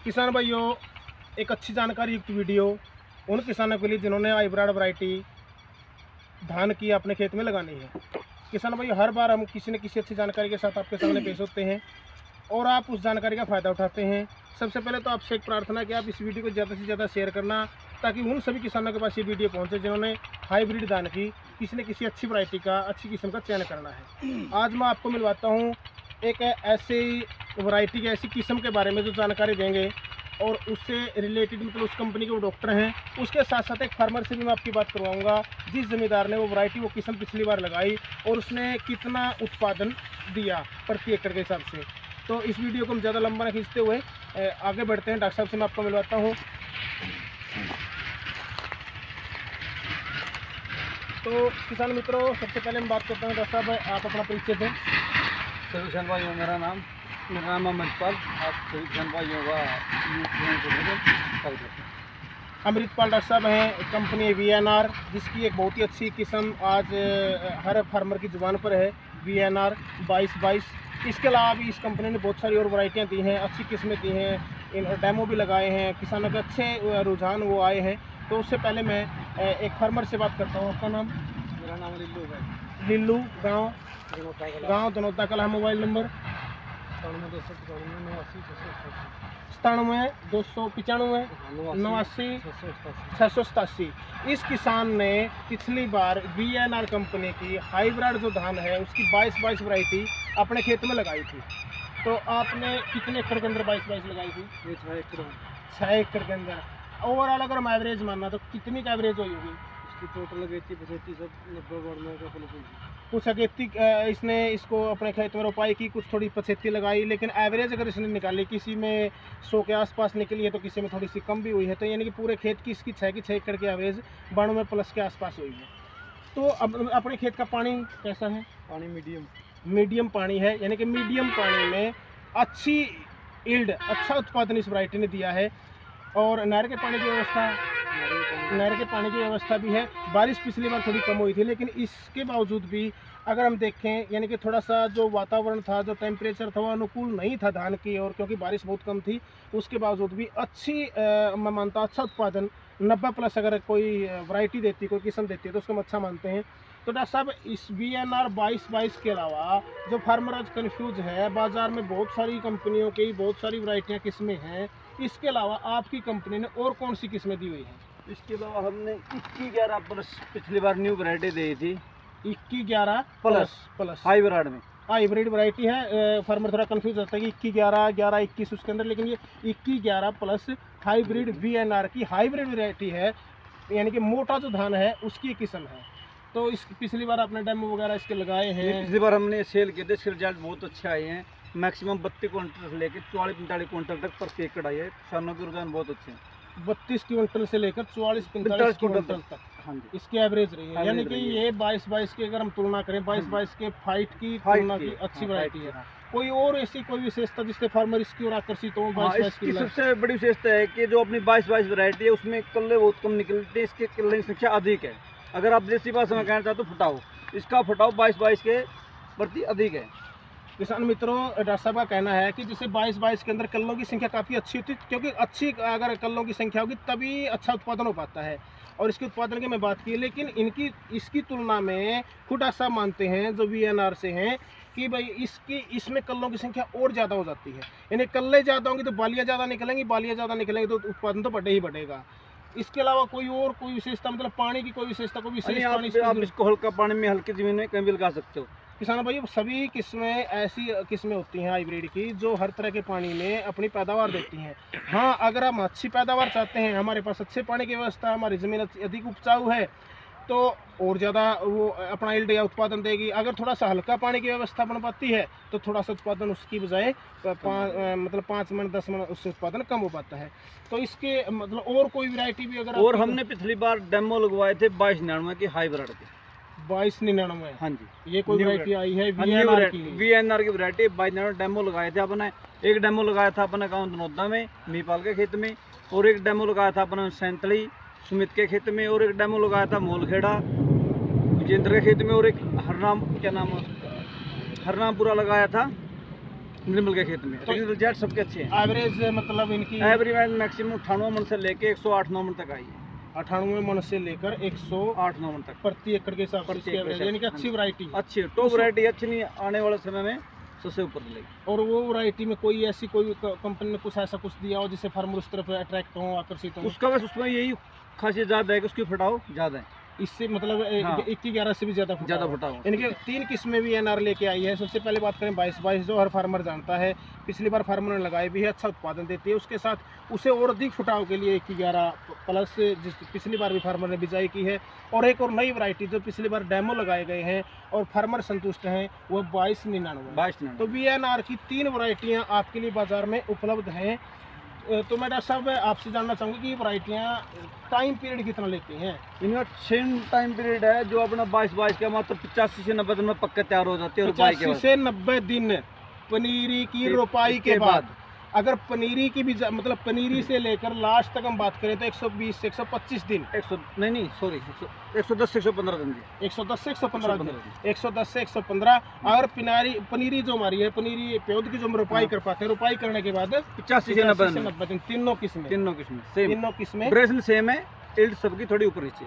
किसान भाइयों, एक अच्छी जानकारी युक्त वीडियो उन किसानों के लिए जिन्होंने हाइब्रिड वैरायटी धान की अपने खेत में लगानी है। किसान भाइयों, हर बार हम किसी न किसी अच्छी जानकारी के साथ आपके सामने पेश होते हैं और आप उस जानकारी का फ़ायदा उठाते हैं। सबसे पहले तो आपसे एक प्रार्थना कि आप इस वीडियो को ज़्यादा से ज़्यादा शेयर करना, ताकि उन सभी किसानों के पास ये वीडियो पहुंचे जिन्होंने हाइब्रिड धान की किसी न किसी अच्छी वैरायटी का, अच्छी किस्म का चयन करना है। आज मैं आपको मिलवाता हूँ एक ऐसी वैरायटी की, ऐसी किस्म के बारे में जो जानकारी देंगे और उससे रिलेटेड, मतलब उस कंपनी के वो डॉक्टर हैं। उसके साथ साथ एक फार्मर से भी मैं आपकी बात करवाऊंगा, जिस ज़मींदार ने वो वैरायटी, वो किस्म पिछली बार लगाई और उसने कितना उत्पादन दिया प्रति एकड़ के हिसाब से। तो इस वीडियो को हम ज़्यादा लंबा न खींचते हुए आगे बढ़ते हैं। डॉक्टर साहब से मैं आपको मिलवाता हूँ। तो किसान मित्रों, सबसे पहले हम बात करते हैं, डॉक्टर साहब आप अपना परिचय दें। सभी किसान भाइयों, मेरा नाम अमृतपाल। आप सभी किसान भाइयों का अमृतपाल डॉक्टर साहब हैं, कंपनी VNR, जिसकी एक बहुत ही अच्छी किस्म आज हर फार्मर की जुबान पर है, VNR 2222। इसके अलावा भी इस कंपनी ने बहुत सारी और वैरायटियाँ दी हैं, अच्छी किस्में दी हैं, इन डेमो भी लगाए हैं, किसानों के अच्छे रुझान वो आए हैं। तो उससे पहले मैं एक फार्मर से बात करता हूँ। आपका नाम? मेरा नाम लिल्लू है। लिल्लू, गाँव दनौदा कला। Mobile number 97 295 687। इस किसान ने पिछली बार VNR कंपनी की हाइब्रिड जो धान है उसकी 2222 वैरायटी अपने खेत में लगाई थी। तो आपने कितने एकड़ के अंदर 2222 लगाई थी? ये 6 एकड़। 6 एकड़ के अंदर। ओवरऑल अगर हम एवरेज मानना तो कितनी का एवरेज हुई होगी? इसकी टोटल अगेती 85 सब 90 का फल हुई। कुछ अगेती इसने इसको अपने खेत में रोपाई की, कुछ थोड़ी 75 लगाई, लेकिन एवरेज अगर इसने निकाली, किसी में 100 के आसपास निकली है तो किसी में थोड़ी सी कम भी हुई है। तो यानी कि पूरे खेत की इसकी 6 एकड़ की एवरेज 92+ के आसपास हुई है। तो अब अपने खेत का पानी कैसा है? पानी मीडियम पानी है, यानी कि मीडियम पानी में अच्छी यील्ड, अच्छा उत्पादन इस वैरायटी ने दिया है। और नहर के पानी की व्यवस्था भी है। बारिश पिछली बार थोड़ी कम हुई थी, लेकिन इसके बावजूद भी अगर हम देखें, यानी कि थोड़ा सा जो वातावरण था, जो टेम्परेचर था, वो अनुकूल नहीं था धान की ओर, क्योंकि बारिश बहुत कम थी। उसके बावजूद भी अच्छी, मैं मानता अच्छा उत्पादन 90+ अगर कोई वैरायटी देती, कोई किस्म देती है तो उसको हम अच्छा मानते हैं। तो डॉक्टर साहब, इस VNR 2222 के अलावा जो फार्मर आज कन्फ्यूज है, बाज़ार में बहुत सारी कंपनियों की बहुत सारी वैरायटियाँ, किस्में हैं, इसके अलावा आपकी कंपनी ने और कौन सी किस्में दी हुई हैं? इसके अलावा हमने 2111+ पिछली बार न्यू वैरायटी दी थी। 2111+ हाइब्रिड में हाइब्रिड वैरायटी है। फार्मर थोड़ा कंफ्यूज होता है कि 2111, 11, 21 उसके अंदर, लेकिन ये 2111+ हाइब्रिड VNR की हाइब्रिड वैरायटी है, यानी कि मोटा जो धान है उसकी किस्म है। तो इस पिछली बार आपने डेमो वगैरह इसके लगाए हैं? पिछली बार हमने सेल किए थे, इसके रिजल्ट बहुत अच्छे आए हैं। मैक्सिमम 32 क्विंटल से लेकर 44-45 क्विंटल तक प्रति एकड़ आई है। किसानों के रुझान बहुत अच्छे हैं। 32 क्विंटल से लेकर 44-45 क्विंटल तक हाँ जी, इसकी एवरेज रही है। यानी कि ये 2222 की अगर हम तुलना करें, 2222 के फाइट की तुलना की अच्छी वैरायटी है। कोई और ऐसी कोई विशेषता जिससे फार्मर इसकी ओर आकर्षित हो? 2222 की सबसे बड़ी विशेषता है कि जो अपनी 2222 वैरायटी है उसमें कल्ले बहुत कम निकलते हैं, इसके कल्ले की संख्या अधिक है। अगर आप देसी भाषा में कहना चाहते हो फुटाव, इसका फुटाव 2222 के प्रति अधिक है। किसान मित्रों, डॉक्टर साहब का कहना है कि जैसे 2222 के अंदर कल्लों की संख्या काफ़ी अच्छी होती है, क्योंकि अच्छी अगर कल्लों की संख्या होगी तभी अच्छा उत्पादन हो पाता है। और इसके उत्पादन की मैं बात की, लेकिन इसकी तुलना में खुद डॉक्टर साहब मानते हैं जो VNR से हैं कि भाई इसमें कल्लों की संख्या और ज़्यादा हो जाती है। यानी कल्ले ज़्यादा होंगी तो बालियाँ ज़्यादा निकलेंगी, बालियाँ ज़्यादा निकलेंगी तो उत्पादन तो बढ़े ही बढ़ेगा। इसके अलावा कोई और कोई विशेषता, मतलब पानी की कोई विशेषता, कोई विशेष पानी? आप इसको हल्का पानी में, हल्की जमीन में कहीं भी लगा सकते हो। किसान भाई, सभी किस्में ऐसी किस्में होती हैं हाइब्रिड की जो हर तरह के पानी में अपनी पैदावार देती हैं। हाँ, अगर हम अच्छी पैदावार चाहते हैं, हमारे पास अच्छे पानी की व्यवस्था, हमारी ज़मीन अधिक उपजाऊ है, तो और ज़्यादा वो अपना यील्ड या उत्पादन देगी। अगर थोड़ा सा हल्का पानी की व्यवस्था बन पाती है तो थोड़ा सा उत्पादन उसकी बजाय 5 मन 10 मन उससे उत्पादन कम हो पाता है। तो इसके मतलब और कोई वैरायटी भी अगर और हमने पिछली बार डेमो लगवाए थे 2299 की हाइब्रिड के। 2299? हाँ जी, ये कोई वैरायटी आई है VNR की वैरायटी 2299 डेमो लगाए थे अपने। एक डेमो लगाया था अपने गाँव दनौदा में मीपाल के खेत में, और एक डेमो लगाया था अपने सैंतली सुमित के खेत में, और एक डेमो लगाया था मोलखेड़ा विजेंद्र के खेत में, और एक हरनामपुरा लगाया था निर्मल के खेत में, तो लेकिन रिजल्ट सबके अच्छे हैं। एवरेज मतलब इनकी एवरेज मैक्सिमम 98 मन से लेके 108-9 मन तक आई है। 98 मन से लेकर 108 8-9 मन तक प्रति एकड़ के हिसाब से प्रति इसकी एकड़ एवरेज, से, यानी कि हाँ अच्छी जी। वैरायटी। अच्छी टॉप वैरायटी, अच्छी नहीं आने वाले समय में सबसे ऊपर चलेगी। और वो वैरायटी में कोई ऐसी कोई कंपनी ने कुछ ऐसा कुछ दिया हो जिससे फार्मर उस तरफ अट्रैक्ट हो, आकर्षित हो? उसका बस उसमें यही खासियत ज़्यादा है कि उसकी फटाव ज़्यादा है, इससे मतलब हाँ। 21-11 से भी ज़्यादा ज़्यादा फटाव। इनके 3 किस्में भी एनआर लेके आई है। सबसे पहले बात करें 22-22, जो हर फार्मर जानता है, पिछली बार फार्मर ने लगाई भी है, अच्छा उत्पादन देती है। उसके साथ उसे और अधिक फुटाव के लिए 21-11 प्लस, जिस पिछली बार भी फार्मर ने बिजाई की है। और एक और नई वैरायटी जो पिछली बार डेमो लगाए गए हैं और फार्मर संतुष्ट हैं, वो 2299। तो VNR की 3 वैरायटियाँ आपके लिए बाजार में उपलब्ध हैं। तो मैं डॉक्टर साहब आपसे जानना चाहूँगा कि ये वैरायटियाँ टाइम पीरियड कितना लेती हैं? इनका सेम टाइम पीरियड है जो अपना 22 के मात्र 85 से 90 दिन में पक्के तैयार हो जाते हैं। 85 से 90 दिन पनीरी की रोपाई के बाद। अगर पनीरी की भी मतलब पनीरी से लेकर लास्ट तक हम बात करें तो 120 से 125 दिन, 110 से 115 दिन की, 110 से 115 दिन, 110 से 115। अगर पनीरी जो हमारी है, पनीरी पौध की जो हम रोपाई कर पाते हैं, रोपाई करने के बाद 85 से 90 दिन, तीनों किस्में तीनों किस्में ड्रेसिंग सेम है, इल्ड सबकी थोड़ी ऊपर नीचे,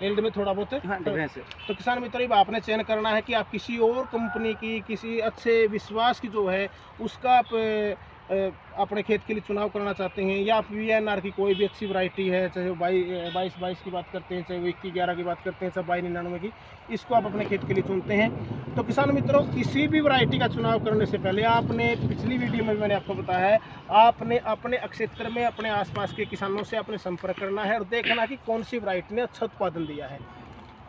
एल्ड में थोड़ा बहुत डिफरेंस है। तो किसान मित्रों, आपने चयन करना है कि आप किसी और कंपनी की, किसी अच्छे विश्वास की जो है उसका आप अपने खेत के लिए चुनाव करना चाहते हैं, या आप VNR की कोई भी अच्छी वैरायटी है, चाहे वो 22 की बात करते हैं, चाहे वो 21-11 की बात करते हैं, चाहे 2299 की, इसको आप अपने खेत के लिए चुनते हैं। तो किसान मित्रों, किसी भी वैरायटी का चुनाव करने से पहले आपने, पिछली वीडियो में भी मैंने आपको बताया है, आपने अपने क्षेत्र में अपने आसपास के किसानों से आपने संपर्क करना है और देखना कि कौन सी वैरायटी ने अच्छा उत्पादन दिया है।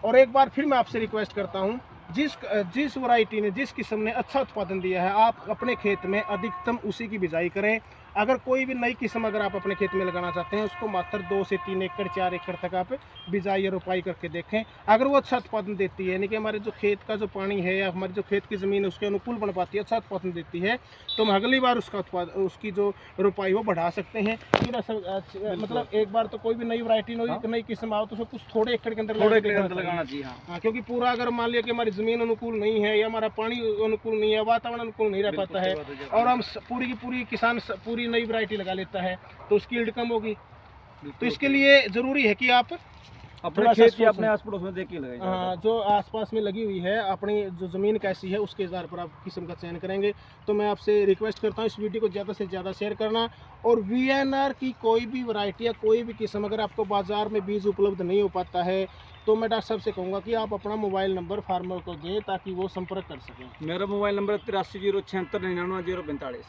और एक बार फिर मैं आपसे रिक्वेस्ट करता हूँ, जिस वैरायटी ने, जिस किस्म ने अच्छा उत्पादन दिया है, आप अपने खेत में अधिकतम उसी की बिजाई करें। अगर कोई भी नई किस्म अगर आप अपने खेत में लगाना चाहते हैं, उसको मात्र 2 से 3 एकड़ 4 एकड़ तक आप बिजाई या रोपाई करके देखें। अगर वो अच्छा उत्पादन देती है, यानी कि हमारे जो खेत का जो पानी है या हमारी जो खेत की ज़मीन है उसके अनुकूल बन पाती है, अच्छा उत्पादन देती है, तो हम अगली बार उसकी जो रोपाई वो बढ़ा सकते हैं। मतलब एक बार तो कोई भी नई वैरायटी नई किस्म आओ तो उसको कुछ थोड़े एकड़ के अंदर लगाना चाहिए। हाँ, क्योंकि पूरा अगर मान लिया कि हमारी ज़मीन अनुकूल नहीं है या हमारा पानी अनुकूल नहीं है, वातावरण अनुकूल नहीं रह पाता है, और हम पूरी की पूरी किसान पूरी नई वैरायटी लगा लेता है, तो उसकी यील्ड कम होगी। तो इसके लिए ज़रूरी है कि आप अपने खेत या अपने आस पड़ोस में देख के लगाइए। हाँ, जो आसपास में लगी हुई है, अपनी जो ज़मीन कैसी है उसके आधार पर आप किस्म का चयन करेंगे। तो मैं आपसे रिक्वेस्ट करता हूँ इस वीडियो को ज़्यादा से ज़्यादा शेयर करना। और VNR की कोई भी वैरायटी या कोई भी किस्म अगर आपको बाज़ार में बीज उपलब्ध नहीं हो पाता है, तो मैं डॉक्टर साहब से कहूँगा कि आप अपना मोबाइल नंबर फार्मर को दें ताकि वो संपर्क कर सकें। मेरा मोबाइल नंबर 83 076 99 045,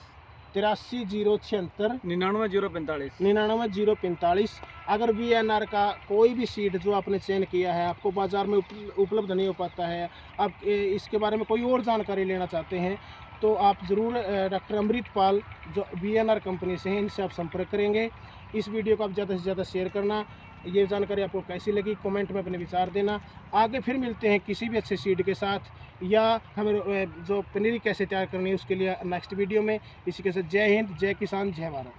83 076 99 045। 99 045। अगर VNR का कोई भी सीड जो आपने चयन किया है आपको बाज़ार में उपलब्ध नहीं हो पाता है, आप इसके बारे में कोई और जानकारी लेना चाहते हैं, तो आप ज़रूर डॉक्टर अमृतपाल जो VNR कंपनी से हैं, इनसे आप संपर्क करेंगे। इस वीडियो को आप ज़्यादा से ज़्यादा शेयर करना। ये जानकारी आपको कैसी लगी कमेंट में अपने विचार देना। आगे फिर मिलते हैं किसी भी अच्छे सीड के साथ, या हमें जो पनीरी कैसे तैयार करनी है उसके लिए नेक्स्ट वीडियो में। इसी के साथ जय हिंद, जय किसान, जय भारत।